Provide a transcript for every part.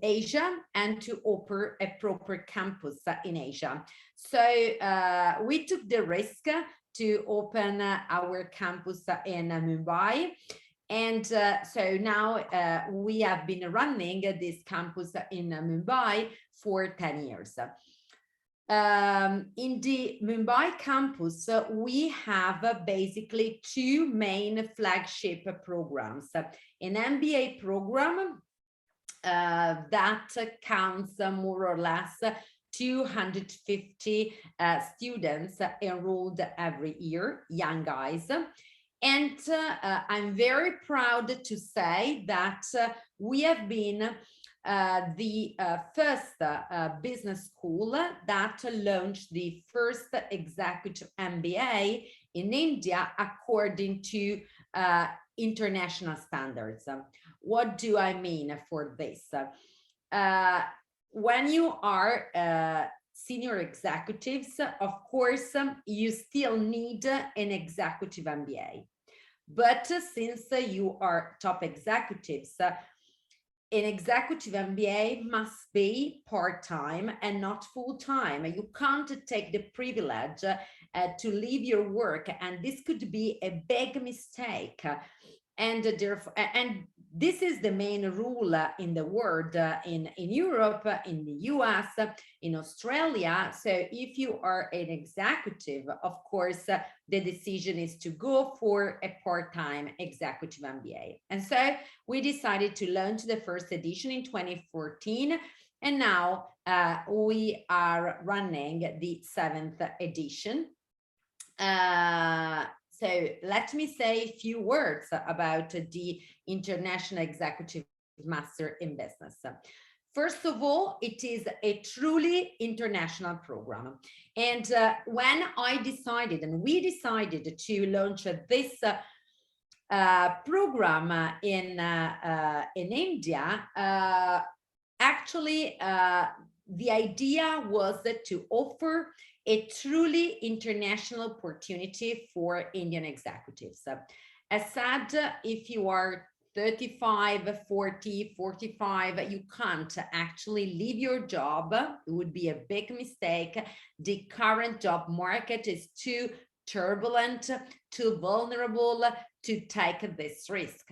Asia and to offer a proper campus in Asia. So we took the risk to open our campus in Mumbai. And so now we have been running this campus in Mumbai for 10 years. In the Mumbai campus, we have basically two main flagship programs. An MBA program that counts more or less 250 students enrolled every year, young guys. And I'm very proud to say that we have been the first business school that launched the first executive MBA in India according to international standards. What do I mean for this? When you are senior executives, of course, you still need an executive MBA. But since you are top executives, an executive MBA must be part-time and not full-time. You can't take the privilege to leave your work, and this could be a big mistake. And therefore, and this is the main rule in the world, in Europe, in the US, in Australia. So if you are an executive, of course, the decision is to go for a part-time executive MBA. And so we decided to launch the first edition in 2014. And now we are running the 7th edition. So let me say a few words about the International Executive Master in Business. First of all, it is a truly international program. And when I decided, and we decided to launch this program in India, actually, the idea was to offer a truly international opportunity for Indian executives. As said, if you are 35, 40, 45, you can't actually leave your job. It would be a big mistake. The current job market is too turbulent, too vulnerable to take this risk.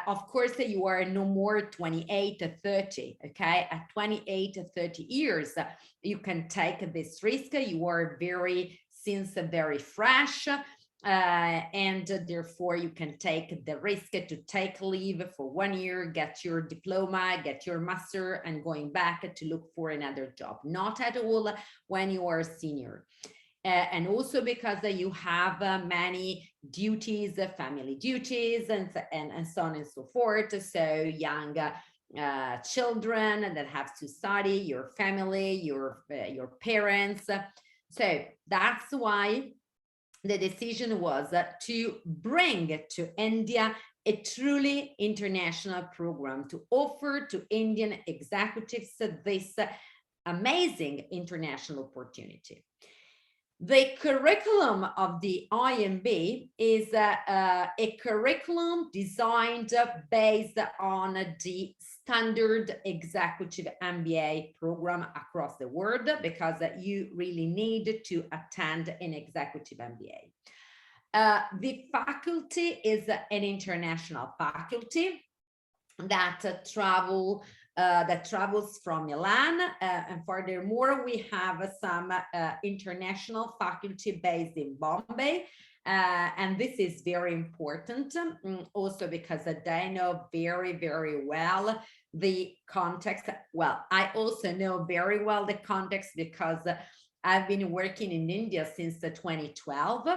Of course, you are no more 28 to 30, okay? At 28 to 30 years, you can take this risk. You are very fresh, and therefore you can take the risk to take leave for 1 year, get your diploma, get your master, and going back to look for another job. Not at all when you are a senior. And also because you have many duties, family duties, and so on and so forth. So young children that have to study, your family, your parents. So that's why the decision was to bring to India a truly international program to offer to Indian executives this amazing international opportunity. The curriculum of the IEMB is a curriculum designed based on the standard executive MBA program across the world, because you really need to attend an executive MBA. The faculty is an international faculty that travels from Milan, and furthermore we have some international faculty based in Bombay, and this is very important also because they know very well the context. Well, I also know very well the context because I've been working in India since 2012,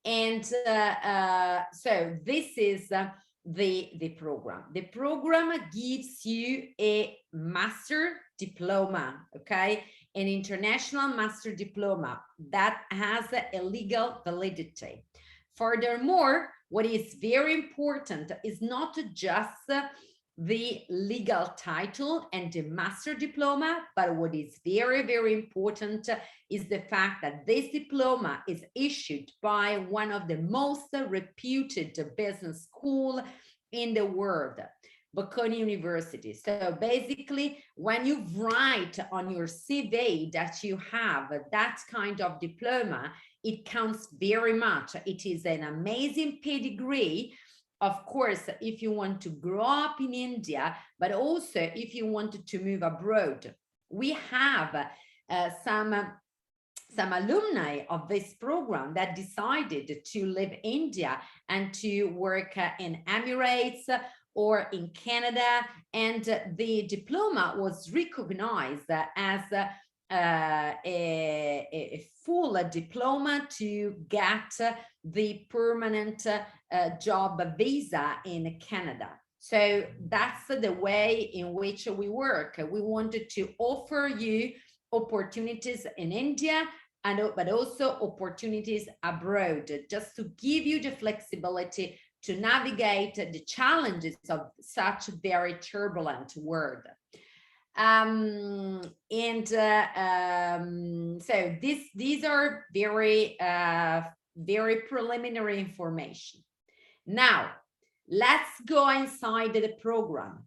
and so this is the program. The program gives you a master diploma, okay? An international master diploma that has a legal validity. Furthermore, what is very important is not just the legal title and the master diploma, but what is very important is the fact that this diploma is issued by one of the most reputed business schools in the world. Bocconi University. So basically, when you write on your CV that you have that kind of diploma, it counts very much. It is an amazing pedigree. Of course, if you want to grow up in India, but also if you wanted to move abroad. We have some alumni of this program that decided to leave India and to work in Emirates or in Canada, and the diploma was recognized as a full diploma to get the permanent job visa in Canada. So that's the way in which we work. We wanted to offer you opportunities in India, but also opportunities abroad, just to give you the flexibility to navigate the challenges of such a very turbulent world. So these are very preliminary information. Now, let's go inside the program.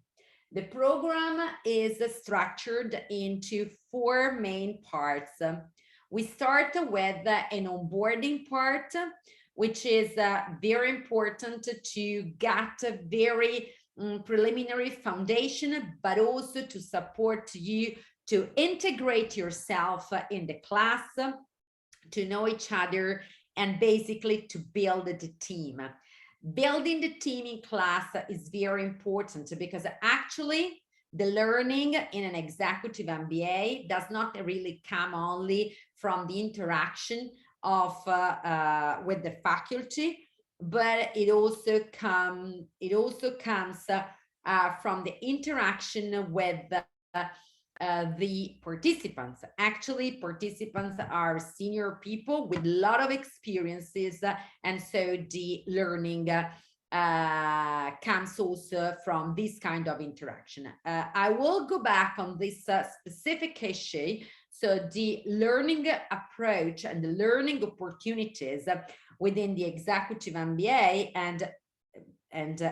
The program is structured into 4 main parts. We start with an onboarding part, which is very important to get a very preliminary foundation, but also to support you to integrate yourself in the class, to know each other, and basically to build the team. Building the team in class is very important because actually the learning in an executive MBA does not really come only from the interaction of with the faculty, but it also comes from the interaction with the participants. Actually, participants are senior people with a lot of experiences, and so the learning comes also from this kind of interaction. I will go back on this specific issue. So the learning approach and the learning opportunities within the executive MBA and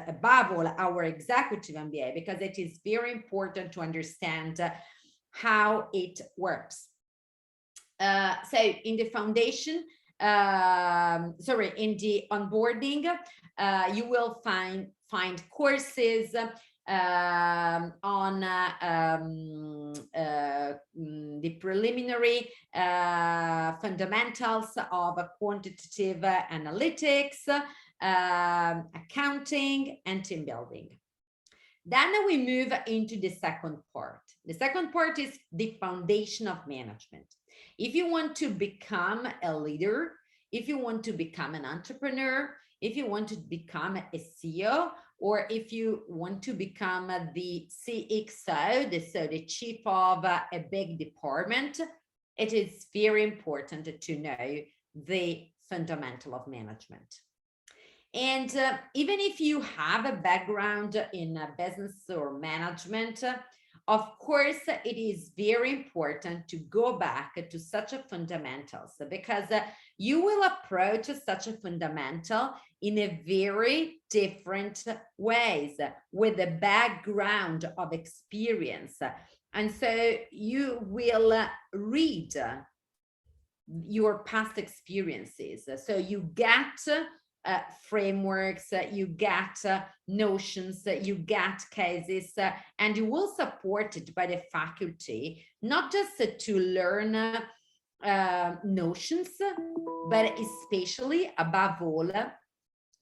above all our executive MBA, because it is very important to understand how it works. So in the foundation, in the onboarding, you will find courses on the preliminary fundamentals of quantitative analytics, accounting, and team building. Then we move into the second part. The second part is the foundation of management. If you want to become a leader, if you want to become an entrepreneur, if you want to become a CEO, or if you want to become the CXO, the chief of a big department, it is very important to know the fundamental of management. And even if you have a background in business or management, of course, it is very important to go back to such a fundamentals, because you will approach such a fundamental in a very different ways with a background of experience. And so you will read your past experiences. So you get frameworks, you get notions, you get cases, and you will support it by the faculty, not just to learn notions, but especially above all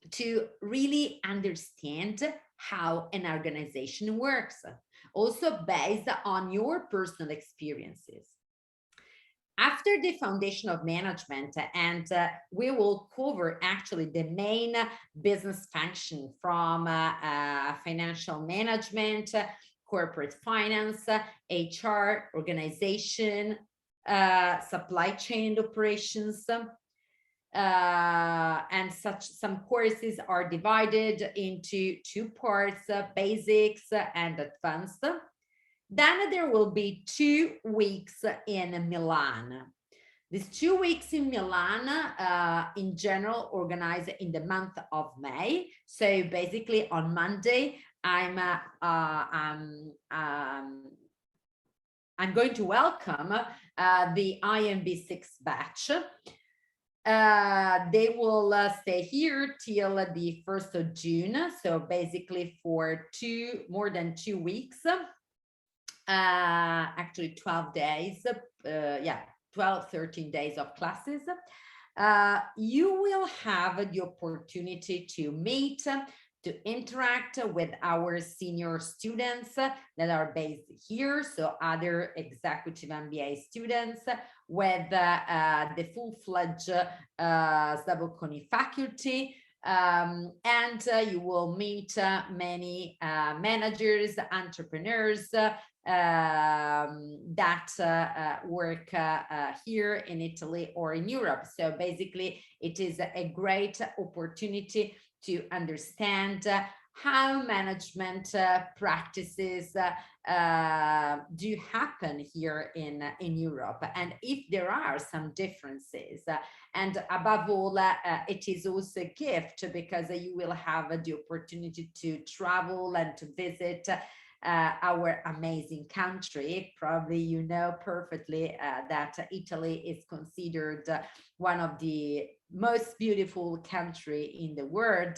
to really understand how an organization works, also based on your personal experiences. After the foundation of management, and we will cover actually the main business function from financial management, corporate finance, HR, organization, supply chain operations, and some courses are divided into 2 parts, basics and advanced. Then there will be 2 weeks in Milan. These 2 weeks in Milan, in general, organized in the month of May. So basically on Monday I'm going to welcome the IEMB 6 batch. They will stay here till the 1st of June. So basically for more than 2 weeks, actually 12 days, 12, 13 days of classes. You will have the opportunity to meet, to interact with our senior students that are based here, so other executive MBA students, with the full-fledged Staboconi faculty, and you will meet many managers, entrepreneurs that work here in Italy or in Europe. So basically, it is a great opportunity to understand how management practices do happen here in Europe, and if there are some differences. And above all, it is also a gift because you will have the opportunity to travel and to visit our amazing country. Probably you know perfectly that Italy is considered one of the most beautiful country in the world.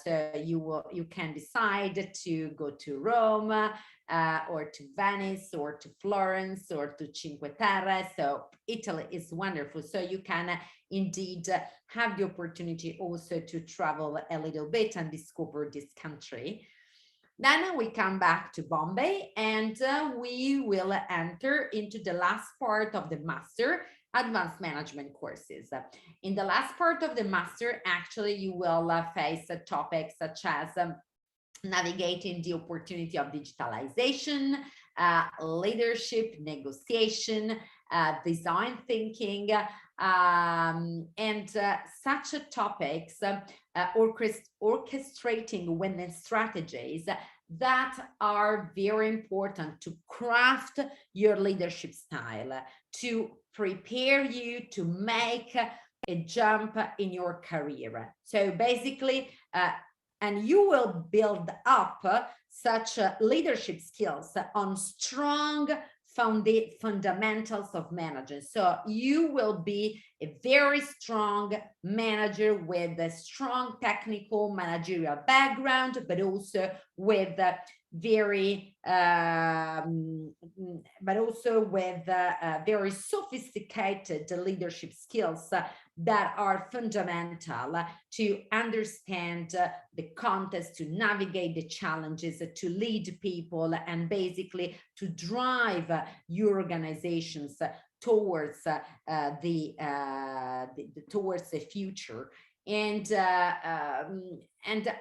So you can decide to go to Rome or to Venice or to Florence or to Cinque Terre. So Italy is wonderful. So you can indeed have the opportunity also to travel a little bit and discover this country. Then we come back to Bombay and we will enter into the last part of the master, advanced management courses. In the last part of the master, actually, you will face topics such as navigating the opportunity of digitalization, leadership, negotiation, design thinking, and such topics, orchestrating winning strategies that are very important to craft your leadership style, to prepare you to make a jump in your career. So basically, and you will build up such leadership skills on strong fundamentals of management. So you will be a very strong manager with a strong technical managerial background, but also with very very sophisticated leadership skills that are fundamental to understand the context, to navigate the challenges, to lead people, and basically to drive your organizations towards towards the future. And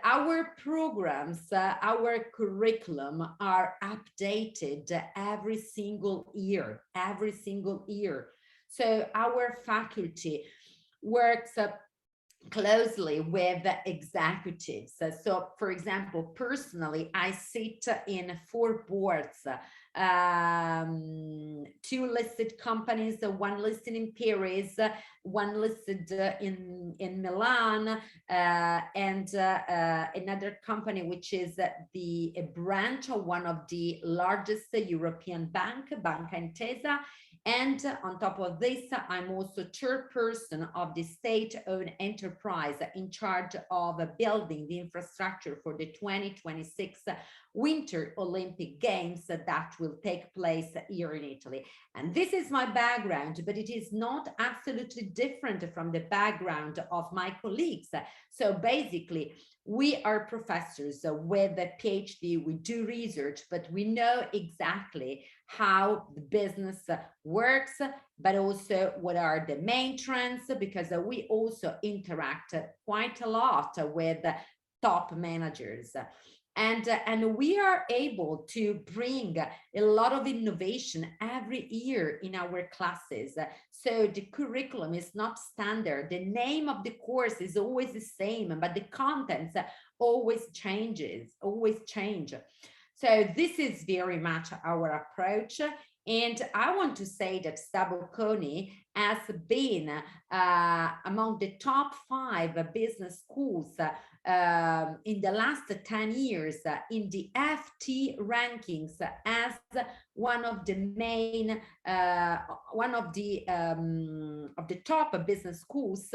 our programs, our curriculum are updated every single year. So our faculty works closely with executives. So for example, personally, I sit in 4 boards, 2 listed companies, 1 listed in Paris, 1 listed in Milan, and another company which is a branch of one of the largest European bank, Banca Intesa. And on top of this, I'm also chairperson of the state-owned enterprise in charge of building the infrastructure for the 2026 Winter Olympic Games that will take place here in Italy. And this is my background, but it is not absolutely different from the background of my colleagues. So basically, we are professors with a PhD, we do research, but we know exactly how the business works, but also what are the main trends, because we also interact quite a lot with top managers. And we are able to bring a lot of innovation every year in our classes. So the curriculum is not standard. The name of the course is always the same, but the contents always change. So this is very much our approach. And I want to say that Staboconi has been among the top 5 business schools in the last 10 years in the FT rankings as one of the main, one of the top business schools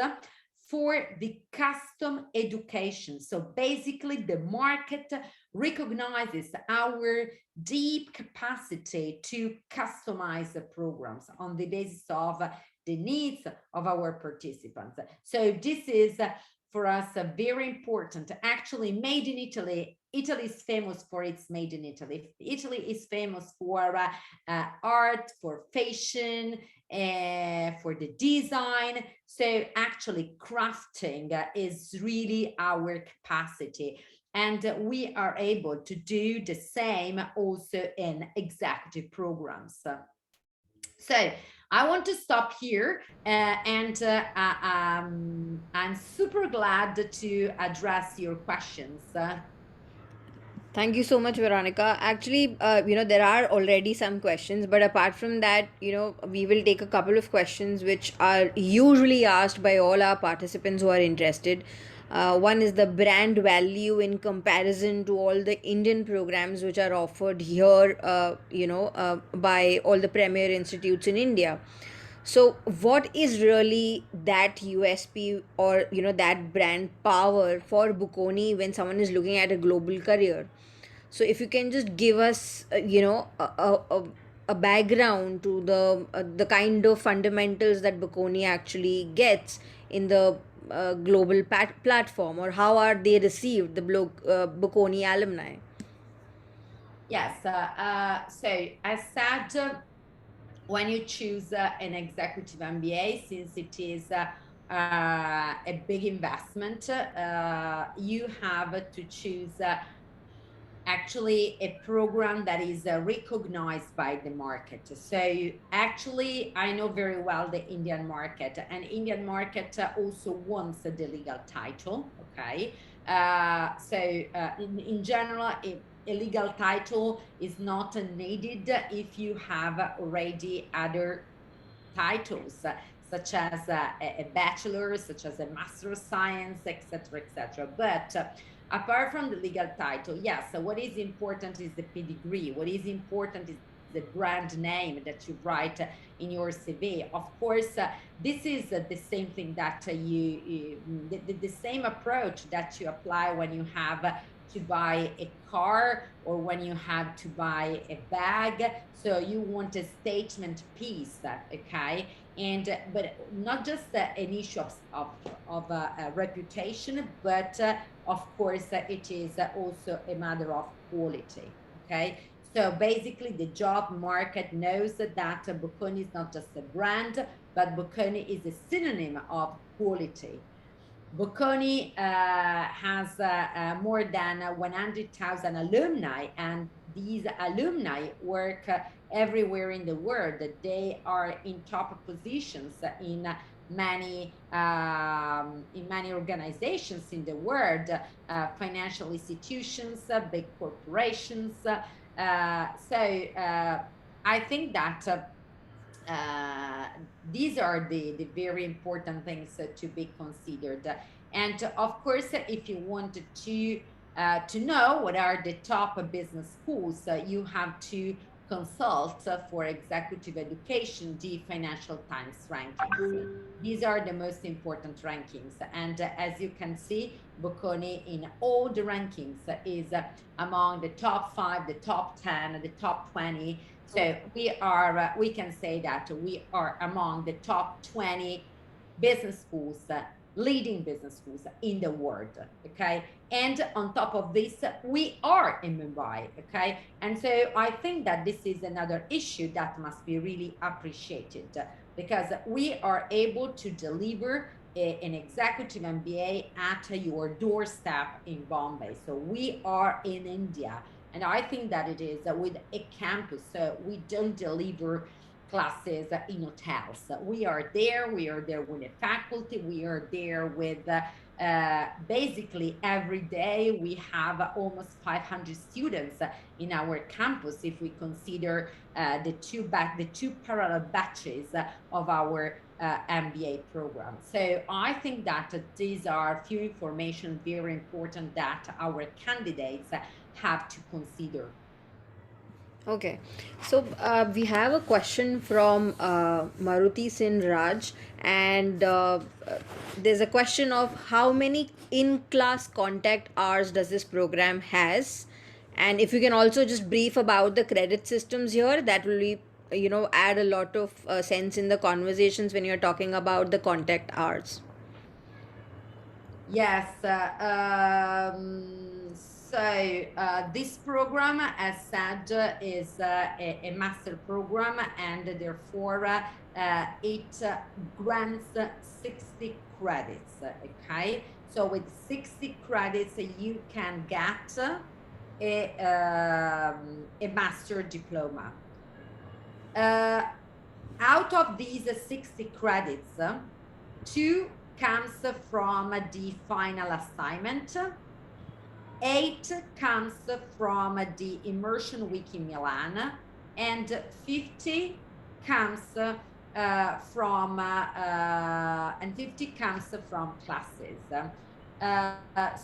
for the custom education. So basically the market recognizes our deep capacity to customize the programs on the basis of the needs of our participants. So this is for us very important. Actually, made in Italy. Italy is famous for its made in Italy. Italy is famous for art, for fashion, for the design. So actually crafting is really our capacity. And we are able to do the same also in executive programs. So I want to stop here, and I'm super glad to address your questions. Thank you so much, Veronica. Actually, there are already some questions, but apart from that, we will take a couple of questions which are usually asked by all our participants who are interested. One is the brand value in comparison to all the Indian programs which are offered here, by all the premier institutes in India. So, what is really that USP, or that brand power for Bocconi when someone is looking at a global career? So if you can just give us, a background to the kind of fundamentals that Bocconi actually gets in the global platform, or how are they received, the Bocconi alumni? Yes, so as said, when you choose an executive MBA, since it is a big investment, you have to choose actually a program that is recognized by the market. So actually, I know very well the Indian market, and Indian market also wants the legal title. Okay, in general, a legal title is not needed if you have already other titles, such as a bachelor, such as a master of science, etc., etc. But apart from the legal title, yes, so what is important is the pedigree. What is important is the brand name that you write in your CV. Of course, this is the same thing that the same approach that you apply when you have to buy a car or when you have to buy a bag. So you want a statement piece, okay? And but not just an issue of reputation, but of course it is also a matter of quality. Okay, so basically the job market knows that Bocconi is not just a brand, but Bocconi is a synonym of quality. Bocconi has more than 100,000 alumni, and these alumni work everywhere in the world. They are in top positions in many organizations in the world, financial institutions, big corporations. I think that these are the very important things to be considered. And of course, if you wanted to know what are the top business schools, you have to consult for executive education the Financial Times rankings. These are the most important rankings. And as you can see, Bocconi in all the rankings is among the top 5, the top 10, the top 20. So we can say that we are among the top 20 business schools, leading business schools in the world. Okay. And on top of this, we are in Mumbai. Okay. And so I think that this is another issue that must be really appreciated, because we are able to deliver an executive MBA at your doorstep in Bombay. So we are in India. And I think that it is with a campus. We don't deliver classes in hotels. We are there with the faculty. We are there with basically every day we have almost 500 students in our campus if we consider the two parallel batches of our MBA program. So I think that these are few information very important that our candidates have to consider. Okay, so we have a question from Maruti Sin Raj, and there's a question of how many in-class contact hours does this program has, and if you can also just brief about the credit systems here, that will be, add a lot of sense in the conversations when you're talking about the contact hours. Yes. This program, as said, is a master program, and therefore it grants 60 credits. Okay. So with 60 credits, you can get a master diploma. Out of these 60 credits, two comes from the final assignment, 8 comes from the immersion week in Milan, and 50 comes from classes.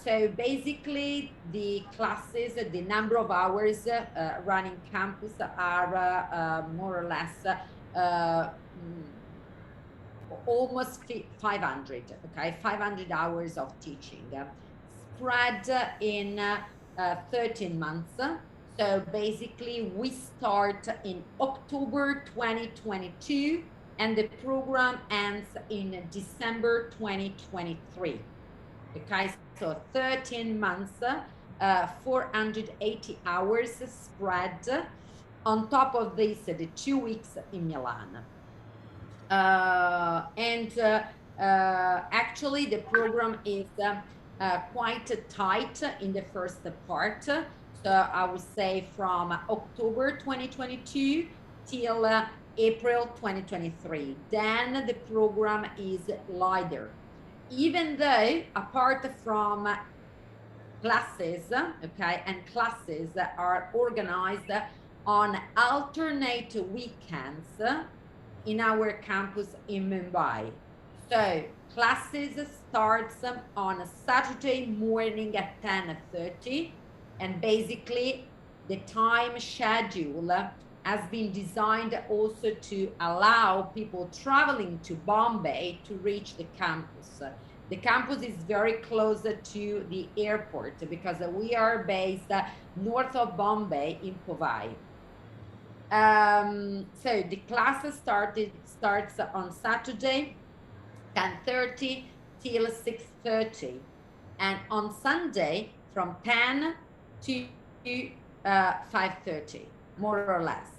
So basically, the classes, the number of hours running campus are more or less almost 500, okay, 500 hours of teaching spread in 13 months. So basically, we start in October 2022, and the program ends in December 2023. Okay, so 13 months, 480 hours spread on top of this, the 2 weeks in Milan. Actually, the program is quite tight in the first part. So I would say from October 2022 till April 2023. Then the program is lighter. Even though, apart from classes, okay, and classes are organized on alternate weekends in our campus in Mumbai. So classes starts on a Saturday morning at 10:30, and basically the time schedule has been designed also to allow people traveling to Bombay to reach the campus. The campus is very close to the airport because we are based north of Bombay in Powai. So the class starts on Saturday, 10:30 till 6:30, and on Sunday from 10 to 5:30, more or less.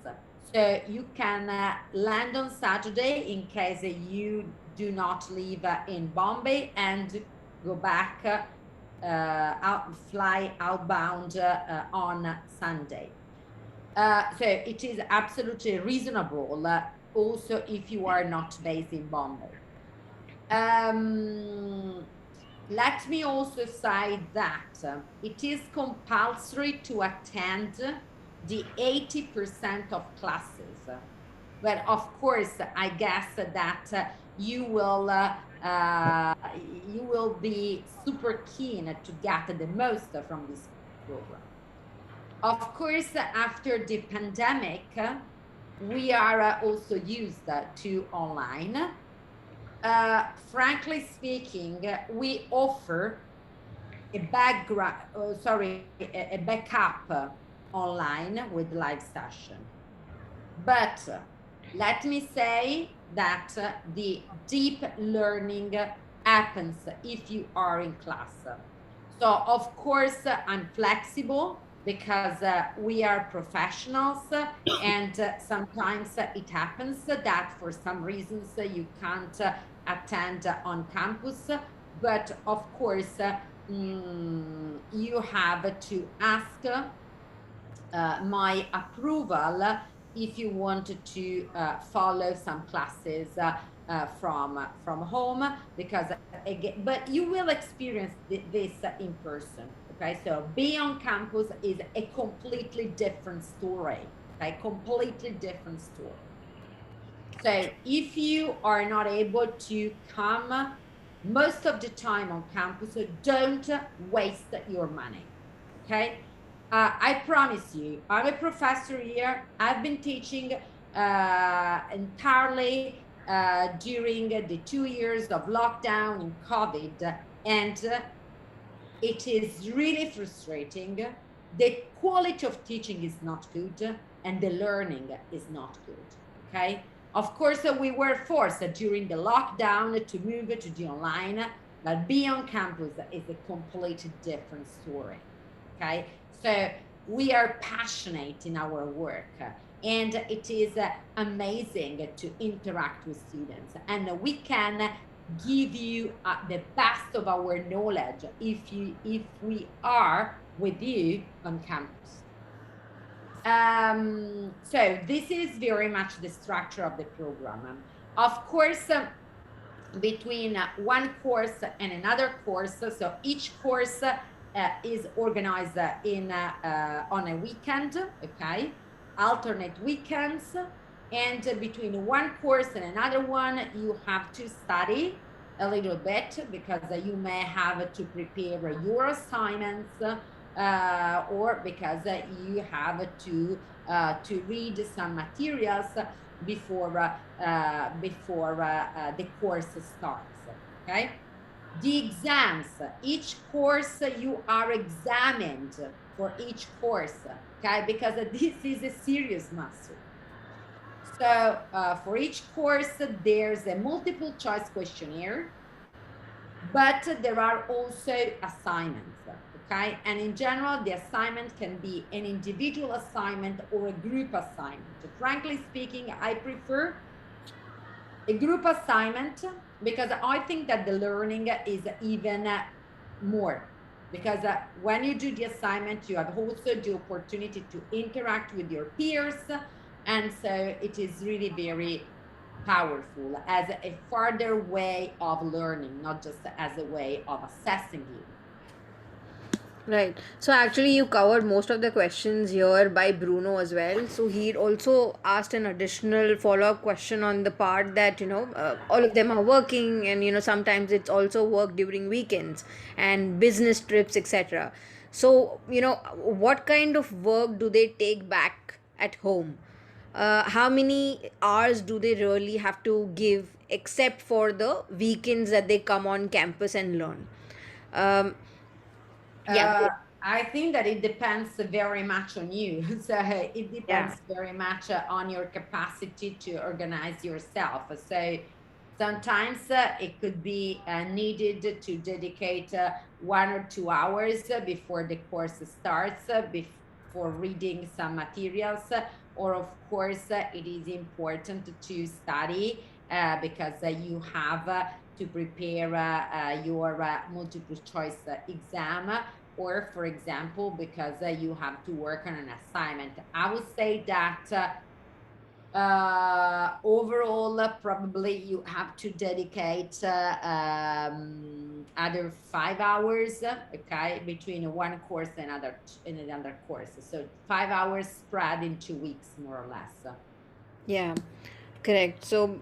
So you can land on Saturday in case you do not live in Bombay, and go back, fly outbound on Sunday. So it is absolutely reasonable, also if you are not based in Bombay. Let me also say that it is compulsory to attend the 80% of classes. But of course, I guess that you will be super keen to get the most from this program. Of course, after the pandemic, we are also used to online. Frankly speaking, we offer a backup online with live session. But let me say that the deep learning happens if you are in class. So of course, I'm flexible because we are professionals, and sometimes it happens that for some reasons you can't attend on campus. But of course, you have to ask my approval if you wanted to follow some classes from home, because again, but you will experience this in person. Okay, so being on campus is a completely different story. Okay, completely different story. So if you are not able to come most of the time on campus, so don't waste your money. Okay, I promise you, I'm a professor here. I've been teaching entirely during the 2 years of lockdown and COVID, and it is really frustrating. The quality of teaching is not good, and the learning is not good. Okay, of course, we were forced during the lockdown to move to the online, but being on campus is a completely different story. Okay, so we are passionate in our work, and it is amazing to interact with students, and we can give you the best of our knowledge if we are with you on campus. So this is very much the structure of the program. Of course, between one course and another course, so each course is organized on a weekend, okay, alternate weekends, and between one course and another one, you have to study a little bit, because you may have to prepare your assignments, or because you have to read some materials before the course starts. Okay, the exams, each course you are examined for each course. Okay, because this is a serious master. So for each course there's a multiple choice questionnaire, but there are also assignments. Okay, and in general the assignment can be an individual assignment or a group assignment. Frankly speaking, I prefer a group assignment, because I think that the learning is even more, because when you do the assignment you have also the opportunity to interact with your peers, and so it is really very powerful as a further way of learning, not just as a way of assessing you. Right. So actually, you covered most of the questions here by Bruno as well. So he also asked an additional follow-up question on the part that, all of them are working, and, sometimes it's also work during weekends and business trips, etc. So, what kind of work do they take back at home? How many hours do they really have to give except for the weekends that they come on campus and learn? Um, yeah. Uh, I think that it depends very much on you. So it Yeah. depends very much on your capacity to organize yourself. So sometimes it could be needed to dedicate 1 or 2 hours before the course starts, before reading some materials. Or of course, it is important to study because you have to prepare your multiple choice exam, or for example, because you have to work on an assignment. I would say that overall, probably you have to dedicate other 5 hours, okay, between one course and another course. So 5 hours spread in 2 weeks, more or less. Yeah, correct. So,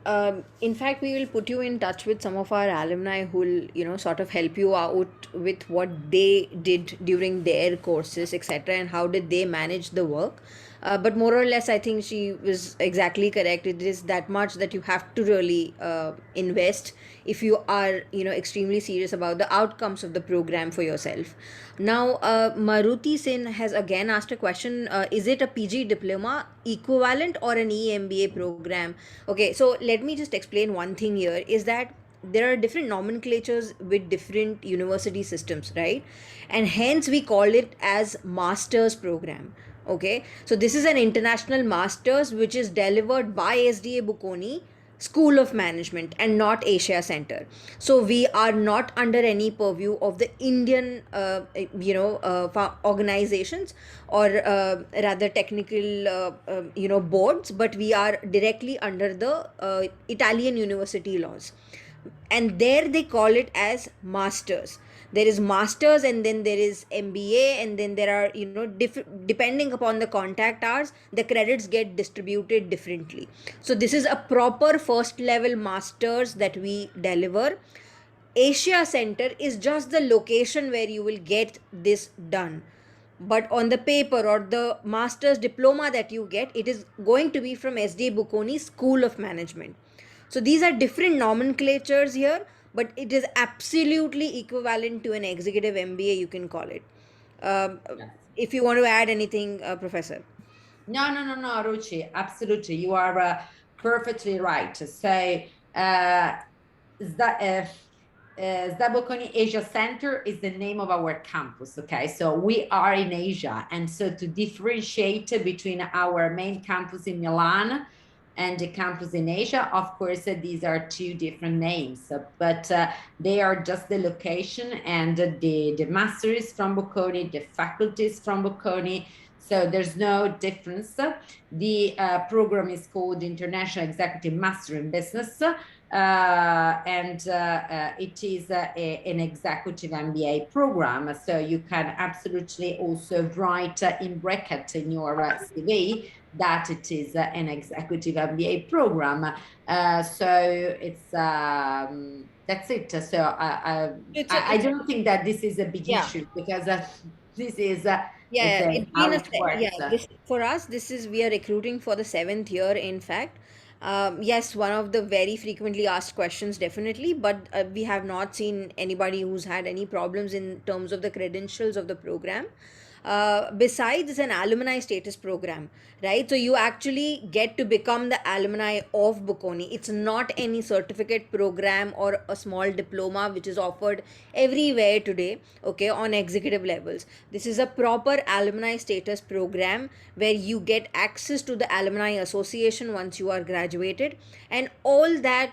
in fact, we will put you in touch with some of our alumni who will, sort of help you out with what they did during their courses, etc., and how did they manage the work. But more or less, I think she was exactly correct. It is that much that you have to really invest if you are, extremely serious about the outcomes of the program for yourself. Now, Maruti Sin has again asked a question: is it a PG diploma equivalent or an EMBA program? Okay, so let me just explain one thing here is that there are different nomenclatures with different university systems, right? And hence we call it as master's program. Okay, so this is an international master's which is delivered by SDA Bocconi, School of Management and not Asia Center. So we are not under any purview of the Indian, organizations, or rather technical, boards, but we are directly under the Italian university laws, and there they call it as masters. There is masters, and then there is MBA, and then there are, depending upon the contact hours, the credits get distributed differently. So this is a proper first level masters that we deliver. Asia Center is just the location where you will get this done, but on the paper or the master's diploma that you get, it is going to be from SD Bocconi School of Management. So these are different nomenclatures here, but it is absolutely equivalent to an executive MBA, you can call it. um, Yes. if you want to add anything, Professor. No, Ruchi, absolutely. You are perfectly right. So, Zdabokoni Asia Center is the name of our campus. Okay, so we are in Asia, and so to differentiate between our main campus in Milan and the campus in Asia, of course, these are two different names, but they are just the location, and the master is from Bocconi, the faculty is from Bocconi. So there's no difference. The program is called International Executive Master in Business, and it is an executive MBA program. So you can absolutely also write in bracket in your CV that it is an executive MBA program. So it's that's it. So I don't think that this is a big Yeah. issue, because this is let's Yeah, say it's how been it works. yeah. This for us. This is we are recruiting for the seventh year. In fact, yes, one of the very frequently asked questions, definitely. But we have not seen anybody who's had any problems in terms of the credentials of the program. Besides, it's an alumni status program, right? So you actually get to become the alumni of Bocconi. It's not any certificate program or a small diploma which is offered everywhere today, okay, on executive levels. This is a proper alumni status program where you get access to the alumni association once you are graduated, and all that,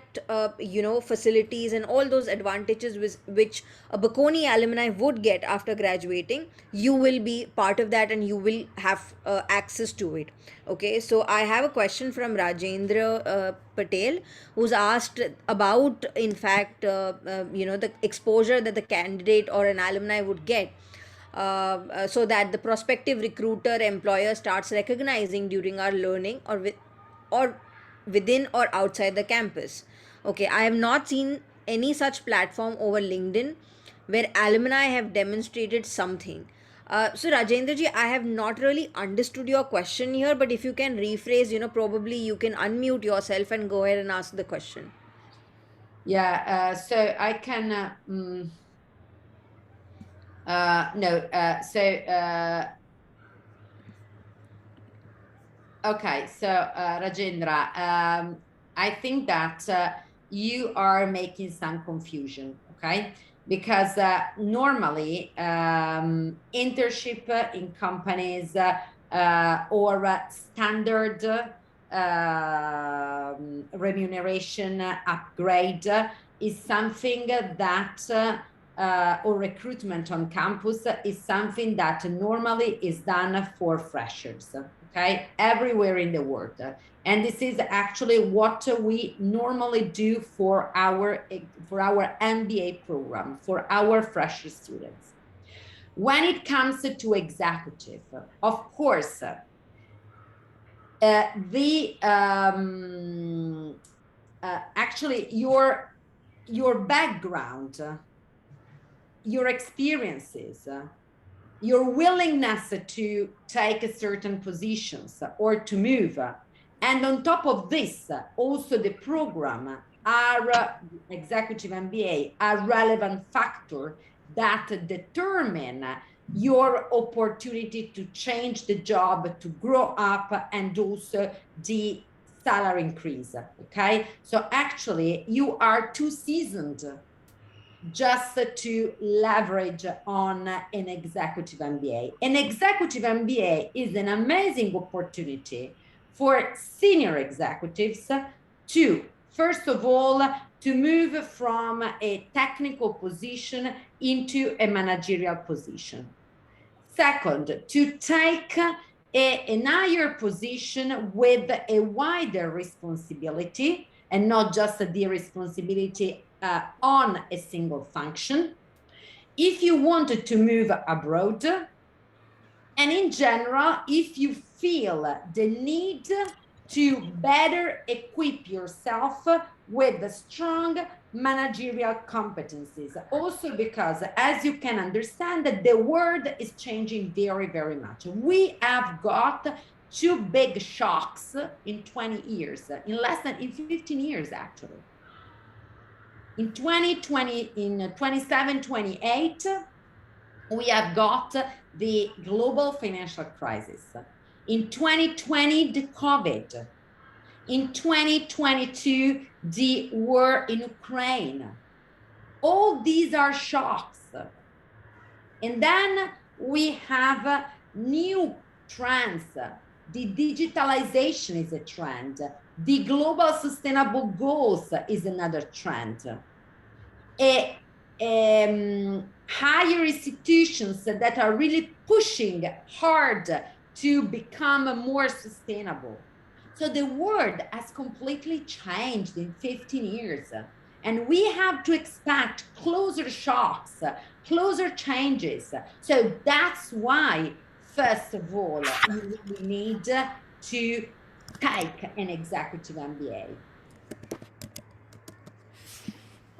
facilities and all those advantages which a Bocconi alumni would get after graduating, you will be part of that and you will have access to it. Okay, so I have a question from Rajendra Patel, who's asked about, in fact, the exposure that the candidate or an alumni would get, so that the prospective recruiter employer starts recognizing during our learning, or within or outside the campus. Okay, I have not seen any such platform over LinkedIn where alumni have demonstrated something. So Rajendra ji, I have not really understood your question here, but if you can rephrase, probably you can unmute yourself and go ahead and ask the question. Yeah, so I can no, okay, so Rajendra, I think that you are making some confusion, okay? Because normally internship in companies or standard remuneration upgrade is something that or recruitment on campus is something that normally is done for freshers, okay, everywhere in the world. And this is actually what we normally do for our MBA program, for our fresher students. When it comes to executive, of course, actually your background, your experiences, your willingness to take certain positions or to move, and on top of this, also the program, are executive MBA, are relevant factor that determine your opportunity to change the job, to grow up, and also the salary increase. Okay, so actually you are too seasoned just to leverage on an executive MBA. An executive MBA is an amazing opportunity for senior executives to First of all, to move from a technical position into a managerial position. Second, to take a higher position with a wider responsibility and not just the responsibility on a single function. If you wanted to move abroad, and in general, if you feel the need to better equip yourself with strong managerial competencies. Also because, as you can understand, that the world is changing very, very much. We have got two big shocks in 20 years, in less than in 15 years, actually. In 2020, in 27, 28, we have got the global financial crisis. In 2020, the COVID. In 2022, the war in Ukraine. All these are shocks. And then we have new trends. The digitalization is a trend. The global sustainable goals is another trend. Higher institutions that are really pushing hard to become more sustainable. So the world has completely changed in 15 years. And we have to expect closer shocks, closer changes. So that's why, first of all, you really need to take an executive MBA.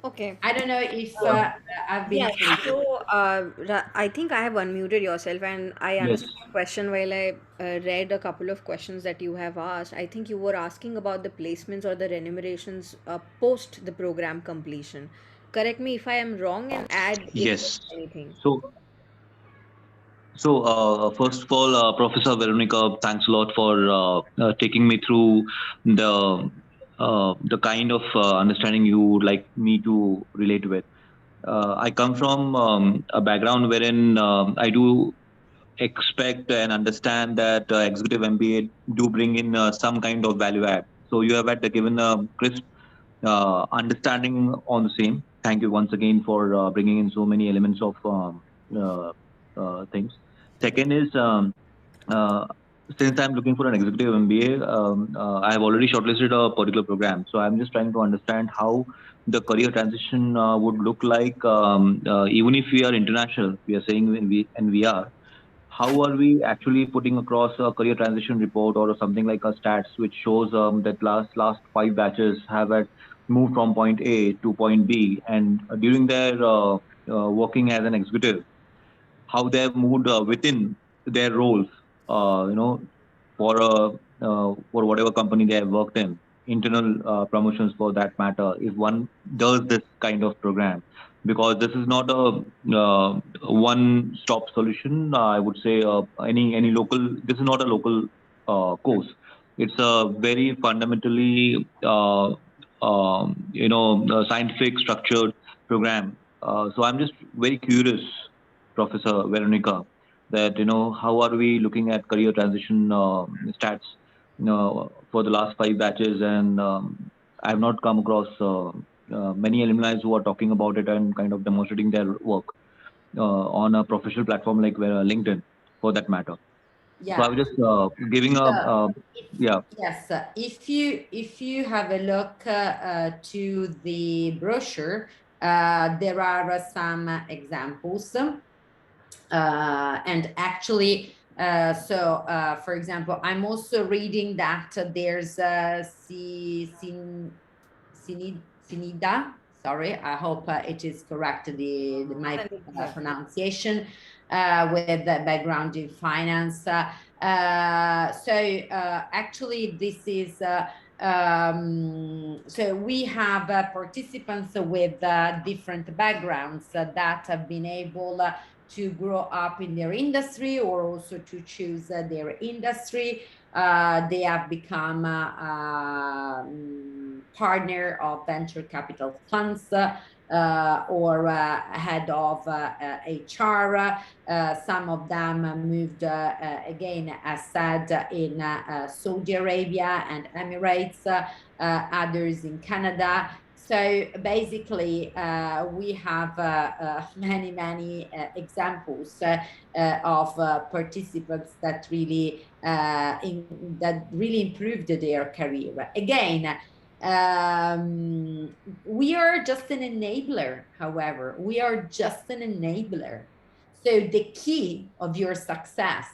Okay. I don't know if I've been Yeah, clear. so I think I have unmuted yourself, and I Yes. answered your question while I read a couple of questions that you have asked. I think you were asking about the placements or the remunerations post the program completion. Correct me if I am wrong and add if Yes. anything. So, first of all, Professor Veronica, thanks a lot for taking me through the kind of understanding you would like me to relate with. I come from a background wherein I do expect and understand that executive MBA do bring in some kind of value add. So you have given a crisp understanding on the same. Thank you once again for bringing in so many elements of things. Second is uh, since I'm looking for an executive MBA, I have already shortlisted a particular program. So I'm just trying to understand how the career transition would look like, even if we are international. We are saying we are. How are we actually putting across a career transition report or something like a stats which shows that last 5 batches have moved from point A to point B, and during their working as an executive, how they have moved within their roles, for whatever company they have worked in, internal promotions for that matter. If one does this kind of program, because this is not a one-stop solution. I would say any local. This is not a local course. It's a very fundamentally scientific structured program. So I'm just very curious, Professor Veronica, that how are we looking at career transition stats for the last 5 batches, and I have not come across many alumni who are talking about it and kind of demonstrating their work on a professional platform like LinkedIn, for that matter. Yeah. So I was just giving a yeah. Yes, if you have a look to the brochure, there are some examples, and actually, for example, I'm also reading that there's Sinida. Sorry, I hope it is correct, my pronunciation, with the background in finance. Actually, this is so we have participants with different backgrounds that have been able to grow up in their industry or also to choose their industry. They have become partner of venture capital funds. or head of HR. Some of them moved again, as said, in Saudi Arabia and Emirates, others in Canada. So basically, we have many examples of participants that really improved their career. Again, we are just an enabler. However, we are just an enabler. So the key of your success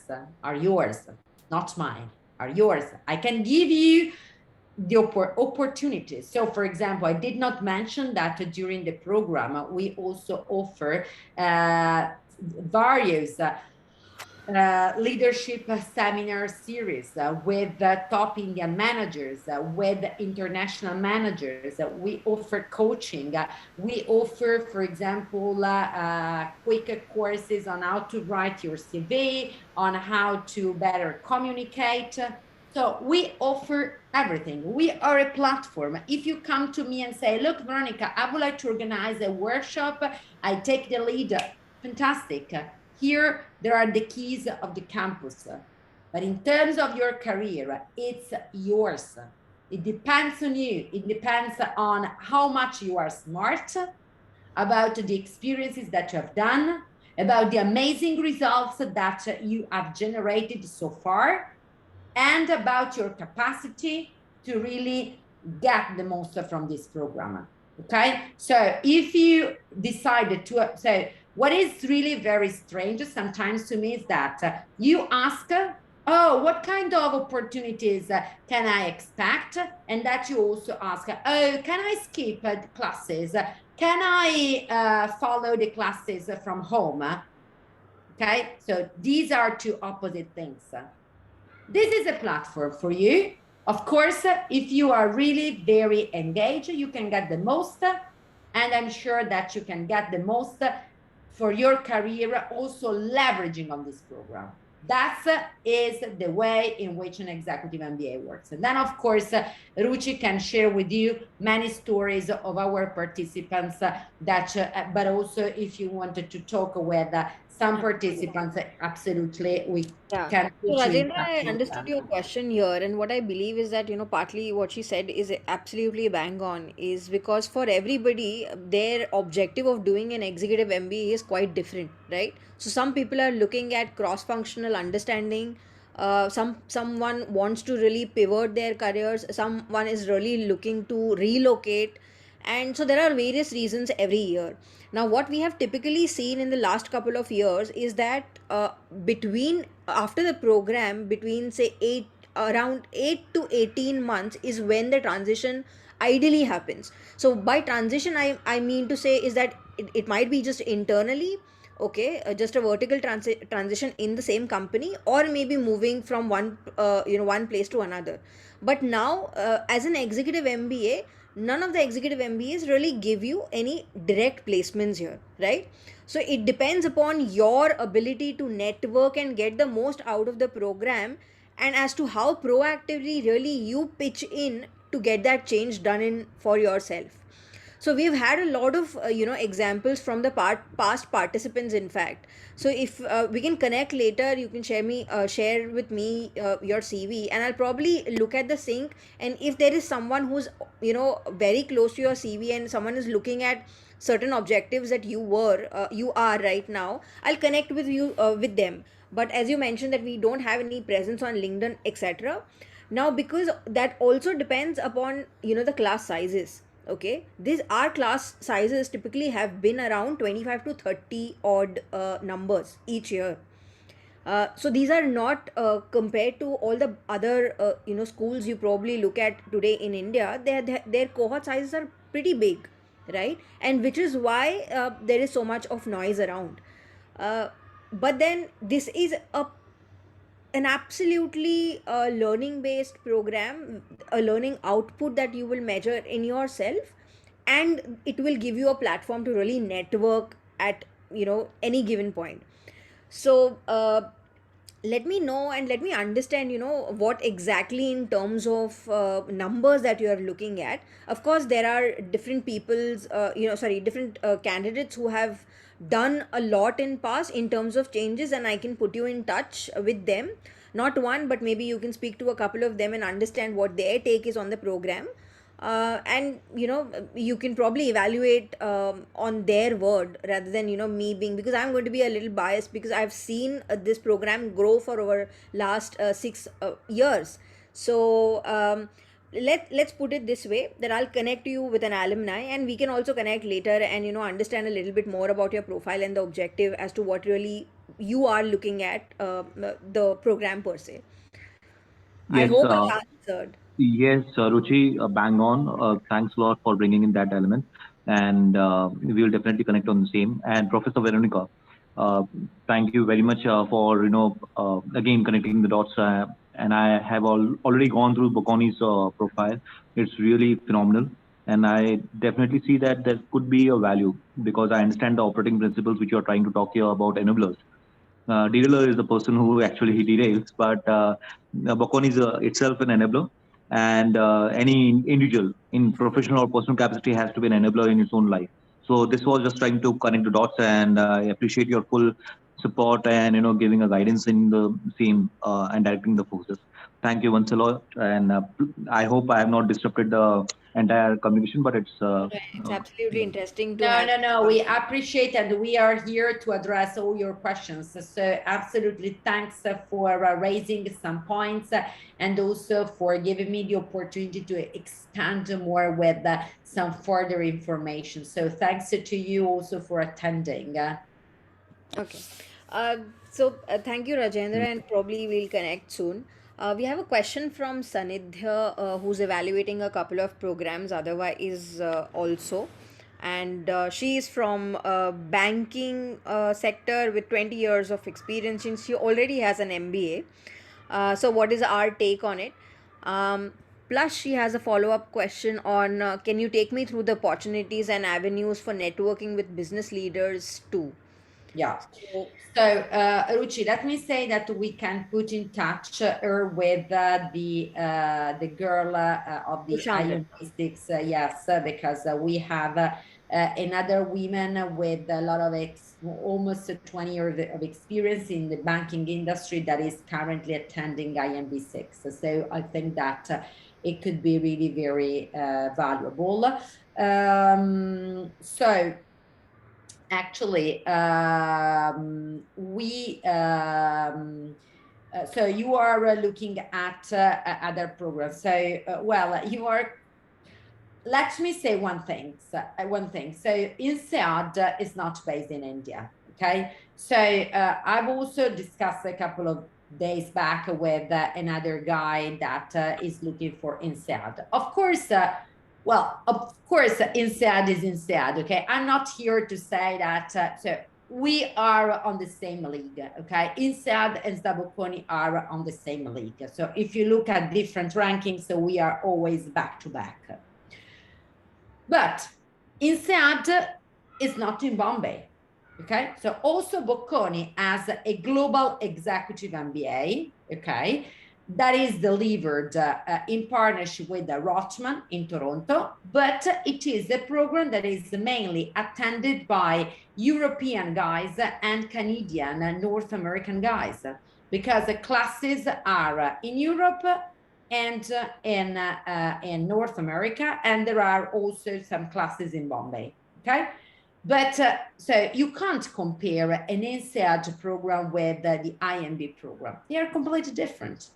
are yours, not mine, are yours. I can give you the opportunities. So for example, I did not mention that during the program, we also offer various leadership seminar series with top Indian managers, with international managers. We offer coaching. We offer, for example, quick courses on how to write your CV, on how to better communicate. So we offer everything. We are a platform. If you come to me and say, look, Veronica, I would like to organize a workshop, I take the lead. Fantastic. Here, there are the keys of the campus. But in terms of your career, it's yours. It depends on you. It depends on how much you are smart, about the experiences that you have done, about the amazing results that you have generated so far, and about your capacity to really get the most from this program. Okay, so if you decided to, so what is really very strange sometimes to me is that you ask, oh, what kind of opportunities can I expect? And that you also ask, oh, can I skip classes? Can I follow the classes from home? Okay, so these are two opposite things. This is a platform for you. Of course, if you are really very engaged, you can get the most, and I'm sure that you can get the most for your career, also leveraging on this program. That is the way in which an executive MBA works. And then, of course, Ruchi can share with you many stories of our participants that, but also if you wanted to talk with some participants, absolutely, we Yeah. can So put you in Rajendra, touch I with understood them. your question here, and what I believe is that, partly what she said is absolutely bang on, is because for everybody, their objective of doing an executive MBA is quite different, right? So some people are looking at cross-functional understanding. Someone wants to really pivot their careers. Someone is really looking to relocate, and so there are various reasons every year. Now what we have typically seen in the last couple of years is that between after the program, between say 8 around 8 to 18 months is when the transition ideally happens. So by transition, I mean to say is that it might be just internally, okay, just a vertical transition in the same company, or maybe moving from one place to another. But now, as an executive MBA, none of the executive MBAs really give you any direct placements here, right? So it depends upon your ability to network and get the most out of the program, and as to how proactively really you pitch in to get that change done in for yourself. So we've had a lot of examples from the past participants, in fact. So if we can connect later, you can share with me your CV, and I'll probably look at the sync. And if there is someone who's very close to your CV, and someone is looking at certain objectives that you are right now, I'll connect with you with them. But as you mentioned that we don't have any presence on LinkedIn, etc. Now, because that also depends upon the class sizes. Okay, these our class sizes typically have been around 25 to 30 odd numbers each year. So these are not compared to all the other schools you probably look at today in India. Their cohort sizes are pretty big, right? And which is why there is so much of noise around. Uh, but then this is an absolutely learning based program, a learning output that you will measure in yourself, and it will give you a platform to really network at any given point. So let me know and let me understand, what exactly in terms of numbers that you are looking at. Of course, there are different people's, different candidates who have done a lot in past in terms of changes, and I can put you in touch with them. Not one, but maybe you can speak to a couple of them and understand what their take is on the program. And you can probably evaluate on their word rather than me being, because I'm going to be a little biased because I've seen this program grow for over last 6 years. So let's put it this way, that I'll connect you with an alumni, and we can also connect later and understand a little bit more about your profile and the objective as to what really you are looking at, the program per se. I Yes, hope I've answered. yes, Ruchi, bang on. Thanks a lot for bringing in that element, and we will definitely connect on the same. And Professor Veronica, uh, thank you very much for again connecting the dots. And I have already gone through Bocconi's profile. It's really phenomenal, and I definitely see that there could be a value because I understand the operating principles which you are trying to talk here about enablers. Derailer is the person who actually he derails, but Bocconi is itself an enabler, and any individual in professional or personal capacity has to be an enabler in its own life. So this was just trying to connect the dots, and I appreciate your full support and giving a guidance in the same and directing the forces. Thank you once a lot, and I hope I have not disrupted the entire communication, but it's It's absolutely interesting to No, have. no, no. We appreciate and we are here to address all your questions. So absolutely thanks for raising some points and also for giving me the opportunity to expand more with some further information. So thanks to you also for attending. Okay. Thank you, Rajendra, and probably we'll connect soon. We have a question from Sanidhya, who's evaluating a couple of programs otherwise also. And she is from banking sector with 20 years of experience. She already has an MBA. So what is our take on it? Plus, she has a follow-up question on, can you take me through the opportunities and avenues for networking with business leaders too? Yeah. So, So, Ruchi, let me say that we can put in touch her with the girl of the Ushangan. IEMB 6, yes, because we have another woman with a lot of almost 20 years of experience in the banking industry that is currently attending IMB 6. So I think that it could be really very valuable. So actually so you are looking at other programs. So well, you are, let me say one thing. So INSEAD is not based in India. Okay. So I've also discussed a couple of days back with another guy that is looking for INSEAD. Of course, INSEAD is INSEAD. Okay. I'm not here to say that. So we are on the same league. Okay. INSEAD and Staboconi are on the same league. So if you look at different rankings, so we are always back to back. But INSEAD is not in Bombay. Okay, so also Bocconi has a global executive MBA. Okay, that is delivered in partnership with Rothman in Toronto, but it is a program that is mainly attended by European guys and Canadian and North American guys, because the classes are in Europe and in North America, and there are also some classes in Bombay. Okay, but so you can't compare an INSEAD program with the IMB program. They are completely different.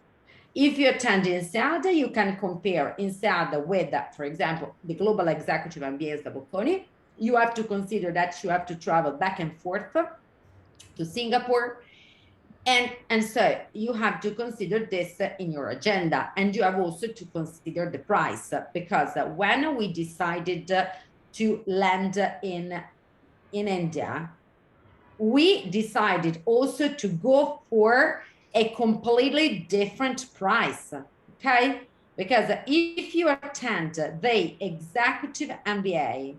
If you attend INSEAD, you can compare INSEAD with, for example, the Global Executive MBA of Bocconi. You have to consider that you have to travel back and forth to Singapore. And so you have to consider this in your agenda, and you have also to consider the price, because when we decided to land in India, we decided also to go for a completely different price. Okay, because if you attend the executive MBA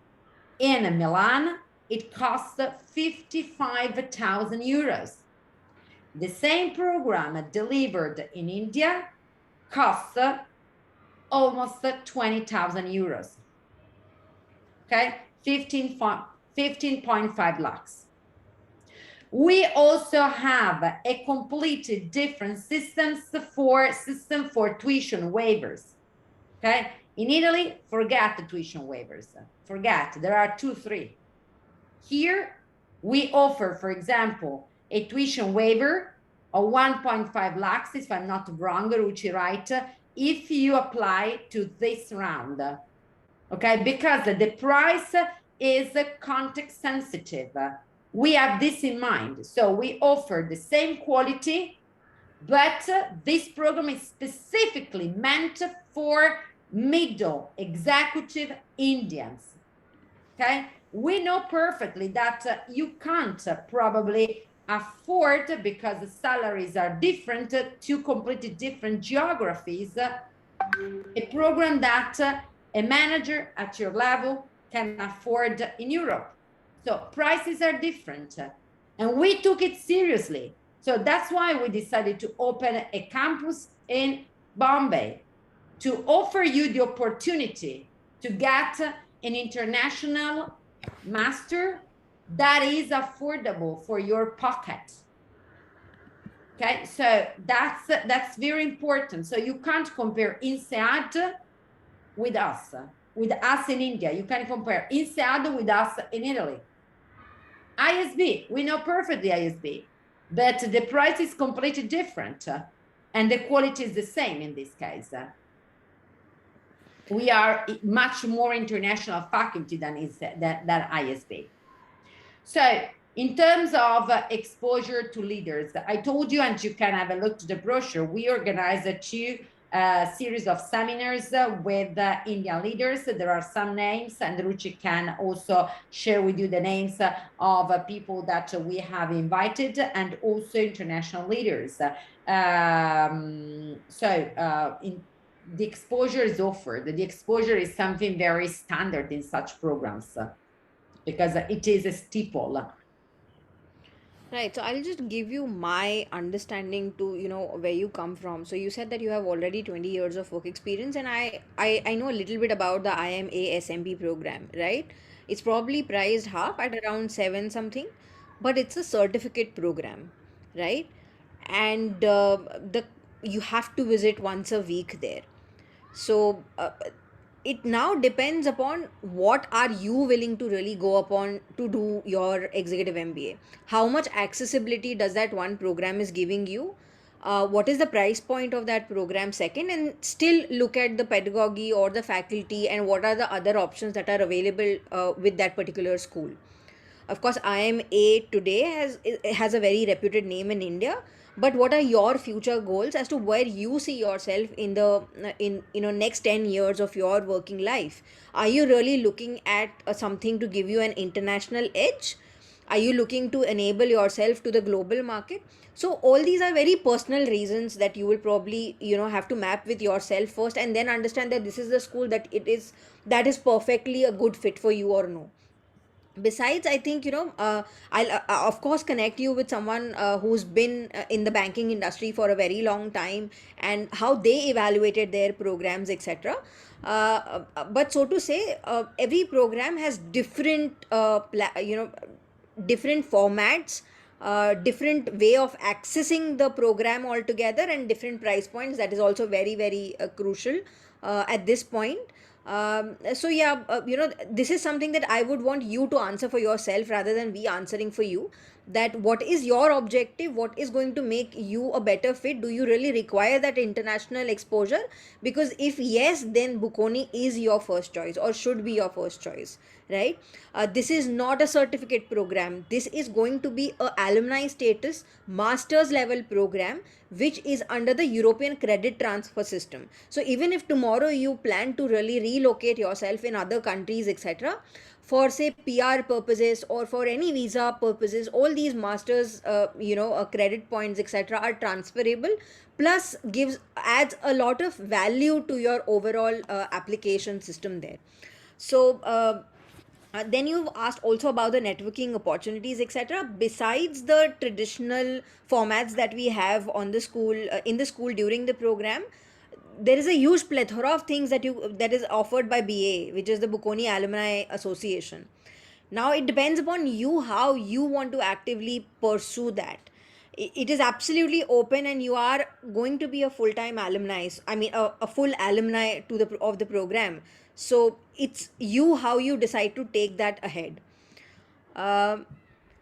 in Milan, it costs 55,000 euros. The same program delivered in India costs almost 20,000 euros. Okay, 15.5 lakhs. We also have a completely different system for tuition waivers. Okay, in Italy, forget the tuition waivers. Forget, there are 2, 3. Here, we offer, for example, a tuition waiver of 1.5 lakhs, if I'm not wrong, Ruchi, right? If you apply to this round, okay, because the price is context sensitive. We have this in mind. So we offer the same quality, but this program is specifically meant for middle executive Indians. Okay, we know perfectly that you can't probably afford, because the salaries are different, 2 completely different geographies, a program that a manager at your level can afford in Europe. So prices are different, and we took it seriously. So that's why we decided to open a campus in Bombay, to offer you the opportunity to get an international master that is affordable for your pocket. Okay, so that's very important. So you can't compare INSEAD with us in India. You can compare INSEAD with us in Italy. ISB, we know perfectly ISB, but the price is completely different, and the quality is the same in this case. We are much more international faculty than ISB. So in terms of exposure to leaders, I told you, and you can have a look to the brochure, we organize a series of seminars with Indian leaders. There are some names, and Ruchi can also share with you the names of people that we have invited, and also international leaders. The exposure is offered. The exposure is something very standard in such programs, because it is a steeple. Right. So I'll just give you my understanding to, where you come from. So you said that you have already 20 years of work experience, and I know a little bit about the IMA SMP program, right? It's probably priced half at around 7 something, but it's a certificate program, right? And the you have to visit once a week there. So it now depends upon what are you willing to really go upon to do your executive MBA. How much accessibility does that one program is giving you? What is the price point of that program second, and still look at the pedagogy or the faculty and what are the other options that are available with that particular school. Of course, IMA today has a very reputed name in India. But what are your future goals as to where you see yourself in the next 10 years of your working life? Are you really looking at something to give you an international edge? Are you looking to enable yourself to the global market? So all these are very personal reasons that you will probably have to map with yourself first, and then understand that this is the school that is perfectly a good fit for you or no. Besides, I think I'll of course connect you with someone who's been in the banking industry for a very long time, and how they evaluated their programs, etc. But so to say, every program has different different formats, different way of accessing the program altogether, and different price points. That is also very, very crucial at this point. So yeah, this is something that I would want you to answer for yourself rather than we answering for you. That what is your objective, what is going to make you a better fit? Do you really require that international exposure? Because if yes, then Bocconi is your first choice, or should be your first choice, right? This is not a certificate program. This is going to be a alumni status master's level program, which is under the European credit transfer system. So even if tomorrow you plan to really relocate yourself in other countries, etc., for say PR purposes or for any visa purposes, all these masters credit points, etc., are transferable, plus adds a lot of value to your overall application system there. So Then you've asked also about the networking opportunities, etc. Besides the traditional formats that we have on the school in the school during the program, there is a huge plethora of things that is offered by BA, which is the Bocconi Alumni Association. Now it depends upon you how you want to actively pursue that. It is absolutely open, and you are going to be a full-time alumni. I mean, a full alumni to the of the program. So it's you how you decide to take that ahead. Um,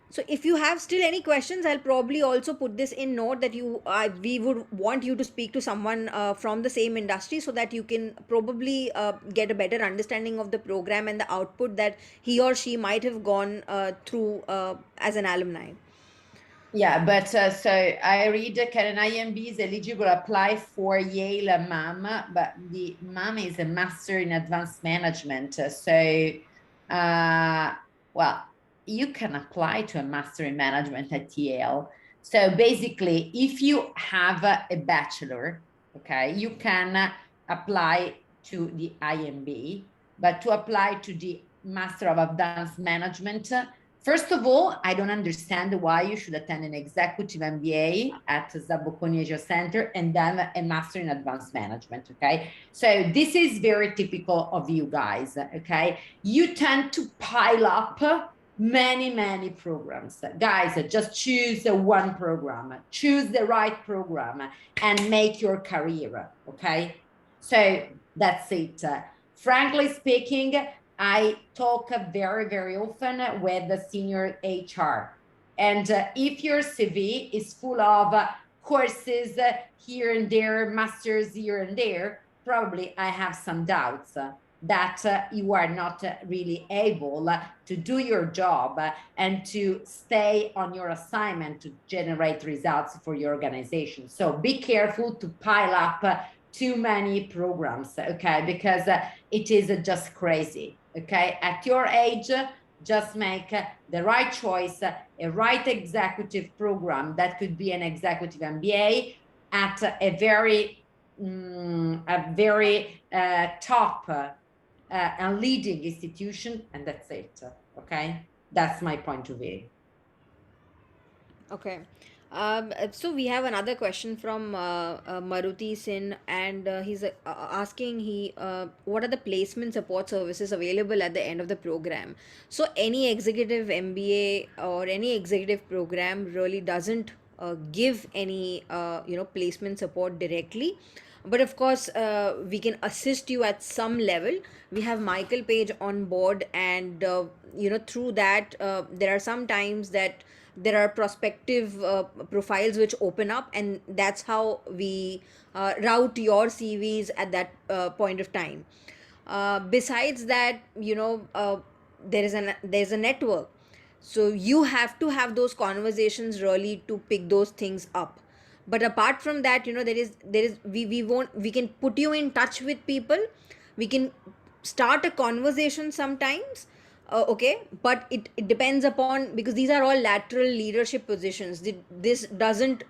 so if you have still any questions, I'll probably also put this in note that we would want you to speak to someone from the same industry, so that you can probably get a better understanding of the program and the output that he or she might have gone through as an alumni. Yeah, but so I read that an IEMB is eligible to apply for Yale MAM, but the MAM is a Master in Advanced Management. Well, you can apply to a Master in Management at Yale. So basically, if you have a bachelor, okay, you can apply to the IEMB, but to apply to the Master of Advanced Management, first of all, I don't understand why you should attend an executive MBA at the Bocconi Asia Center and then a Master in Advanced Management, okay? So this is very typical of you guys, okay? You tend to pile up many programs. Guys, just choose one program, choose the right program and make your career, okay? So that's it. Frankly speaking, I talk very often with the senior HR. And if your CV is full of courses here and there, masters here and there, probably I have some doubts that you are not really able to do your job and to stay on your assignment to generate results for your organization. So be careful to pile up too many programs, okay? Because it is just crazy, okay? At your age, just make the right choice, a right executive program that could be an executive MBA at a very top and leading institution, and that's it, okay? That's my point of view. Okay. So we have another question from Maruti Sin, and he's asking what are the placement support services available at the end of the program? So any executive MBA or any executive program really doesn't give any placement support directly, but of course we can assist you at some level. We have Michael Page on board, and through that there are some times that there are prospective profiles which open up, and that's how we route your CVs at that point of time. Besides that, there's a network, so you have to have those conversations really to pick those things up. But apart from that, there is we can put you in touch with people. We can start a conversation sometimes. Okay, but it depends upon, because these are all lateral leadership positions. This doesn't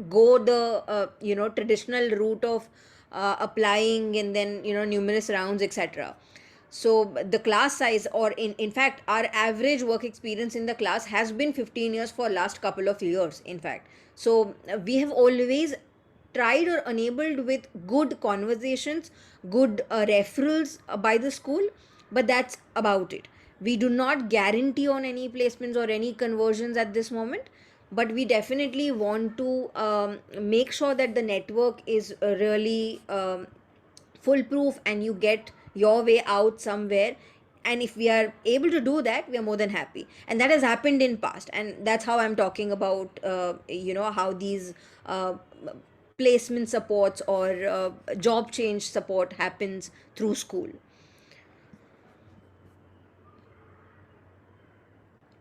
go the traditional route of applying and then numerous rounds, etc. So the class size, or in fact our average work experience in the class has been 15 years for last couple of years, in fact. So we have always tried or enabled with good conversations, good referrals by the school, but that's about it. We do not guarantee on any placements or any conversions at this moment, but we definitely want to make sure that the network is really foolproof and you get your way out somewhere. And if we are able to do that, we are more than happy, and that has happened in past, and that's how I'm talking about how these placement supports or job change support happens through school.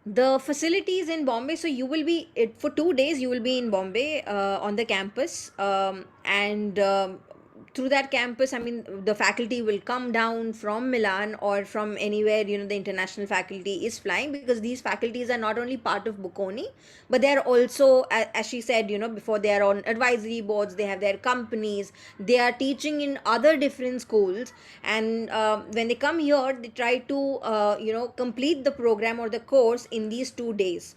The facilities in Bombay, so you will be for 2 days you will be in Bombay on the campus, and through that campus, I mean, the faculty will come down from Milan or from anywhere, the international faculty is flying, because these faculties are not only part of Bocconi, but they are also, as she said, before, they are on advisory boards, they have their companies, they are teaching in other different schools. And when they come here, they try to, complete the program or the course in these 2 days.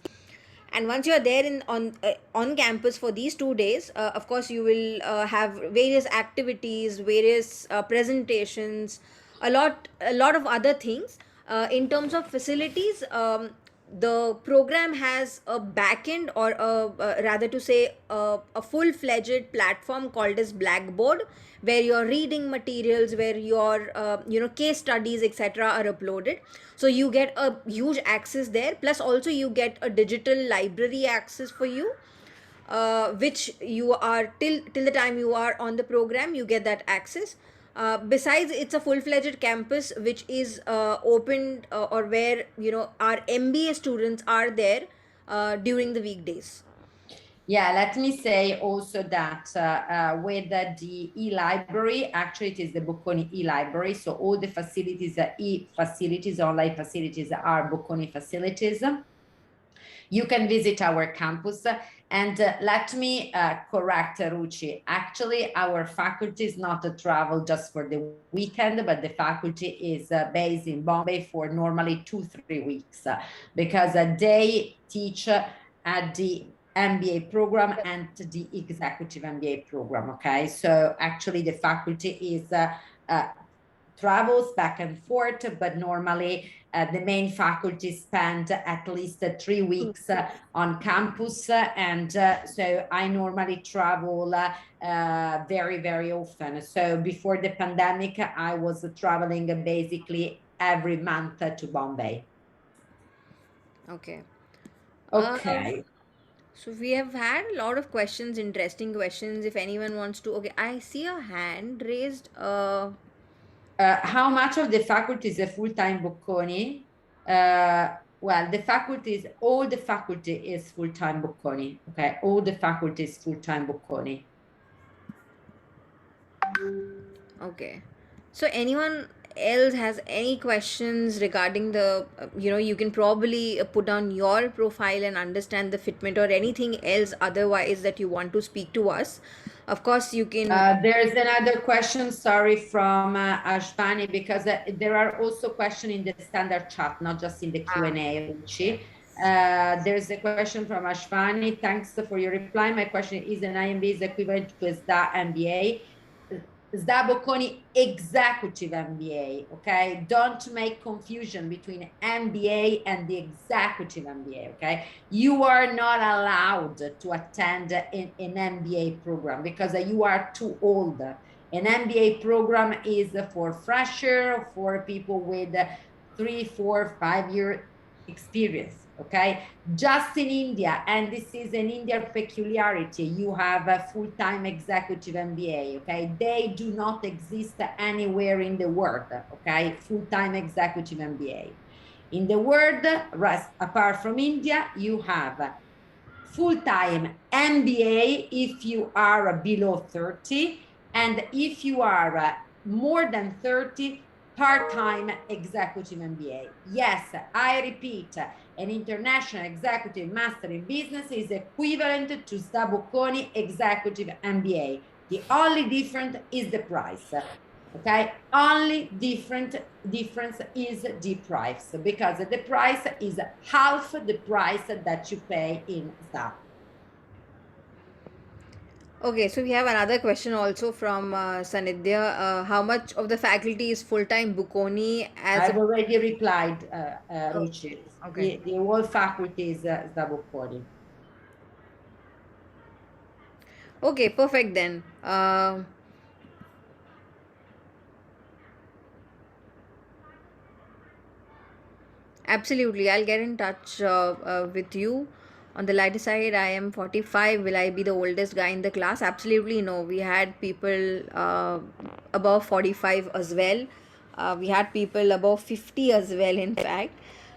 And once you are there on campus for these 2 days, of course you will have various activities, various presentations, a lot of other things. In terms of facilities, the program has a backend, or rather to say, a full-fledged platform called as Blackboard, where your reading materials, where your case studies, etc., are uploaded. So you get a huge access there, plus also you get a digital library access for you, which you are, till the time you are on the program, you get that access. Besides, it's a full-fledged campus which is open, or where our MBA students are there during the weekdays. Yeah, let me say also that with the e-library, actually it is the Bocconi e-library. So all the facilities, e-facilities, online facilities are Bocconi facilities. You can visit our campus. And let me correct Ruchi. Actually, our faculty is not a travel just for the weekend, but the faculty is based in Bombay for normally 2-3 weeks, because they teach at the MBA program and the executive MBA program. Okay, so actually the faculty is travels back and forth, but normally the main faculty spend at least 3 weeks on campus. And so I normally travel very, very often. So before the pandemic, I was traveling basically every month to Bombay. Okay. Okay. So we have had a lot of questions, interesting questions. If anyone wants to, okay, I see a hand raised. How much of the faculty is a full-time Bocconi? Well, all the faculty is full-time Bocconi. Okay, all the faculty is full-time Bocconi. Okay. So anyone else has any questions regarding the, you can probably put down your profile and understand the fitment, or anything else otherwise that you want to speak to us. Of course, you can. There's another question, sorry, from Ashvani, because there are also questions in the standard chat, not just in the Q&A, Ruchi. There's a question from Ashvani. Thanks for your reply. My question is, an IEMB is equivalent to a SDA MBA. SDA Bocconi Executive MBA, okay? Don't make confusion between MBA and the Executive MBA, okay? You are not allowed to attend an MBA program because you are too old. An MBA program is for fresher, for people with 3, 4, 5-year experience, okay? Just in India, and this is an Indian peculiarity, you have a full-time executive MBA, okay? They do not exist anywhere in the world, okay? Full-time executive MBA. In the world, apart from India, you have full-time MBA if you are below 30, and if you are more than 30, part-time executive MBA. Yes, I repeat, an international executive master in business is equivalent to SDA Bocconi executive MBA. The only difference is the price. Okay, only difference is the price, because the price is half the price that you pay in SDA. Okay, so we have another question also from Sanidhya. How much of the faculty is full-time Bocconi? I've already replied, Oh, Ruchi. okay. The whole faculty is SDA Bocconi. Okay, perfect then. Absolutely, I'll get in touch with you. On the lighter side, I am 45. Will I be the oldest guy in the class? Absolutely no. We had people above 45 as well. We had people above 50 as well, in fact.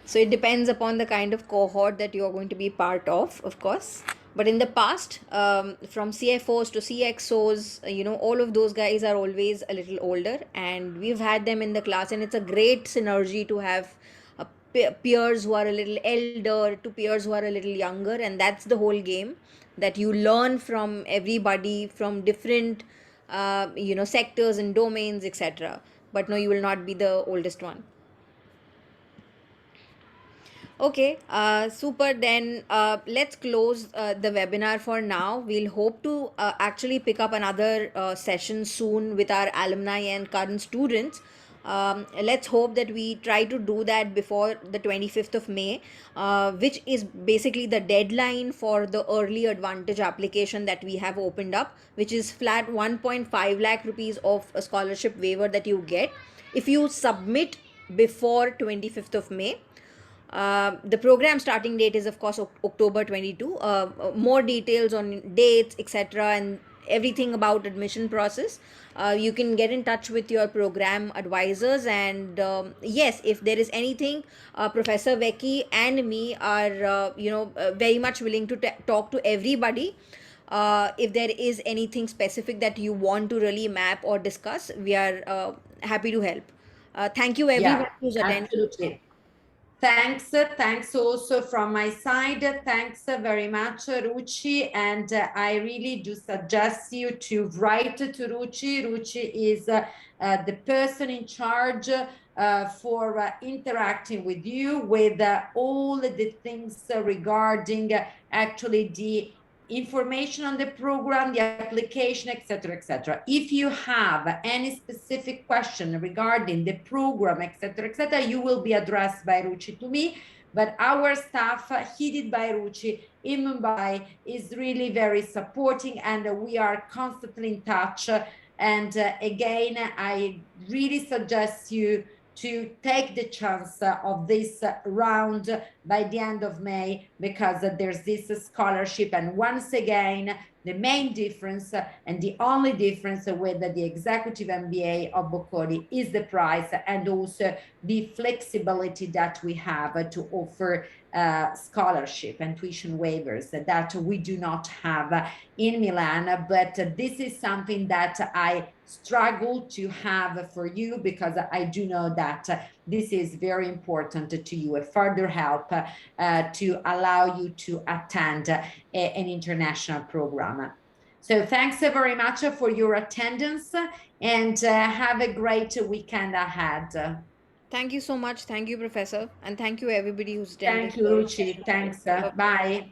So it depends upon the kind of cohort that you are going to be part of course. But in the past, from CFOs to CXOs, all of those guys are always a little older, and we've had them in the class, and it's a great synergy to have peers who are a little elder to peers who are a little younger, and that's the whole game, that you learn from everybody from different sectors and domains, etc. But no, you will not be the oldest one. Okay, super. Then let's close the webinar for now. We'll hope to actually pick up another session soon with our alumni and current students. Let's hope that we try to do that before the 25th of May, which is basically the deadline for the early advantage application that we have opened up, which is flat 1.5 lakh rupees of a scholarship waiver that you get if you submit before 25th of May. The program starting date is, of course, October 22. More details on dates, etc., and everything about admission process, you can get in touch with your program advisors. And yes, if there is anything, Professor Becky and me are very much willing to talk to everybody. If there is anything specific that you want to really map or discuss, we are happy to help. Thank you everyone Yeah, who's attended. absolutely. Thanks also from my side. Thanks very much, Ruchi. And I really do suggest you to write to Ruchi. Ruchi is the person in charge for interacting with you with all the things regarding actually the information on the program, the application, etc., etc. If you have any specific question regarding the program, etc., you will be addressed by Ruchi to me. But our staff, headed by Ruchi in Mumbai, is really very supporting, and we are constantly in touch. And again, I really suggest you to take the chance of this round by the end of May, because there's this scholarship. And once again, the main difference and the only difference with the executive MBA of Bocconi is the price, and also the flexibility that we have to offer scholarship and tuition waivers that we do not have in Milan. But this is something that I struggle to have for you, because I do know that this is very important to you, a further help to allow you to attend an international program. So thanks very much for your attendance, and have a great weekend ahead. Thank you so much. Thank you, Professor. And thank you, everybody who's attended. Thank you, Ruchi. Thanks. Bye.